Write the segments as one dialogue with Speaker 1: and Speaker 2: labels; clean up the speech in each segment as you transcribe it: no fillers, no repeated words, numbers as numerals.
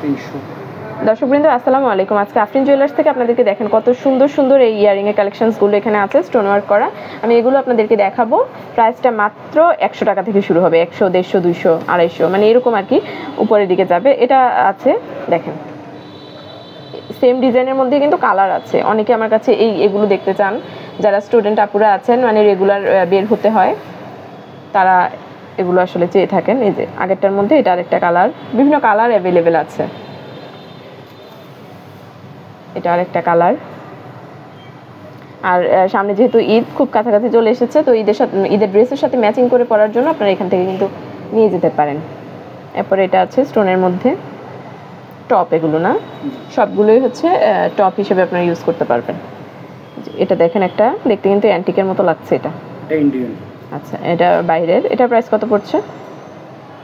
Speaker 1: 300।
Speaker 2: দর্শকবৃন্দ আসসালামু আলাইকুম। আজকে আফরিন জুয়েলার্স থেকে আপনাদেরকে দেখেন কত সুন্দর সুন্দর এই ইয়ারিং এর কালেকশনসগুলো এখানে আছে স্টোন ওয়ার্ক করা। আমি এগুলো আপনাদেরকে দেখাবো। প্রাইসটা মাত্র 100 টাকা থেকে শুরু হবে, 100, 150, 200, 250 মানে এরকম আর কি উপরের দিকে যাবে। এটা আছে দেখেন সেম ডিজাইনের মধ্যে কিন্তু কালার আছে। অনেকে আমার কাছে এগুলো দেখতে চান, যারা স্টুডেন্ট আপুরা আছেন মানে রেগুলার বের হতে হয় তারা এগুলো আসলে চেয়ে থাকেন। এই যে আগেরটার মধ্যে এটা আরেকটা কালার, বিভিন্ন কালার অ্যাভেলেবেল আছে। এটা আরেকটা কালার। আর সামনে যেহেতু ঈদ খুব কাছাকাছি চলে এসেছে, তো ঈদের ড্রেসের সাথে ম্যাচিং করে পরার জন্য আপনারা এখান থেকে কিন্তু নিয়ে যেতে পারেন। এরপরে এটা আছে স্টোনের মধ্যে টপ, এগুলো না সবগুলোই হচ্ছে টপ হিসেবে আপনারা ইউজ করতে পারবেন। এটা দেখেন একটা দেখতে কিন্তু অ্যান্টিকের মতো লাগছে। এটা
Speaker 1: ইন্ডিয়ান।
Speaker 2: আচ্ছা, এটা বাইরের। এটা প্রাইস কত পড়ছে?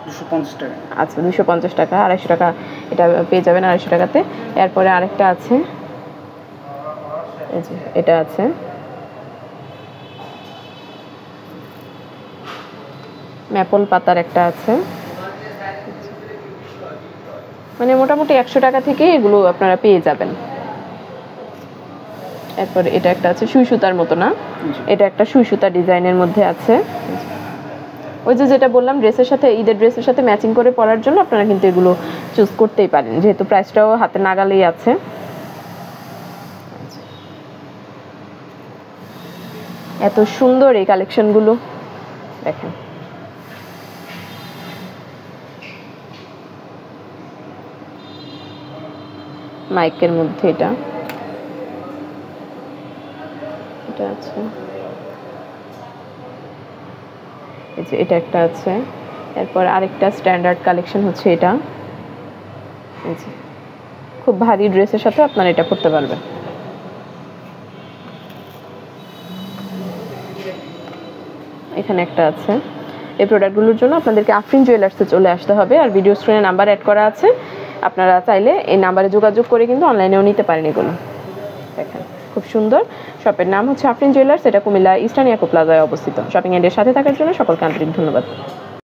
Speaker 1: 250 টাকা।
Speaker 2: আচ্ছা 250 টাকা, 250 টাকা এটা পেয়ে যাবেন 250 টাকাতে। এরপরে আরেকটা আছে, এই যে এটা আছে ম্যাপল পাতার একটা আছে, মানে মোটামুটি 100 টাকা থেকে এগুলো আপনারা পেয়ে যাবেন। এরপর এটা একটা আছে সুই সুতার মতো না, এটা একটা সুই সুতা ডিজাইনের মধ্যে আছে। ওই যে যেটা বললাম ড্রেসের সাথে, ঈদের ড্রেসের সাথে ম্যাচিং করে পরার জন্য আপনারা কিন্তু এগুলো চুজ করতেই পারেন, যেহেতু প্রাইসটাও হাতে নাগালেই আছে। এত সুন্দর এই কালেকশনগুলো দেখেন। মাইকের মধ্যে এটা আছে, এই যে এটা একটা আছে। এরপর আরেকটা স্ট্যান্ডার্ড কালেকশন হচ্ছে এটা, এই যে খুব ভারী ড্রেসের সাথে আপনারা এটা পরতে পারবেন। এখানে একটা আছে। এই প্রোডাক্টগুলোর জন্য আপনাদেরকে আফরিন জুয়েলার্সে চলে আসতে হবে, আর ভিডিও স্ক্রিনে নাম্বার অ্যাড করা আছে, আপনারা চাইলে এই নাম্বারে যোগাযোগ করে কিন্তু অনলাইনেও নিতে পারেন। এগুলো দেখেন খুব সুন্দর। শপের নাম হচ্ছে আফরিন জুয়েলার্স, এটা কুমিল্লা ইস্টার্ন ইয়াকো প্লাজায় অবস্থিত। শপিং এর সাথে থাকার জন্য সকলকে আন্তরিক ধন্যবাদ।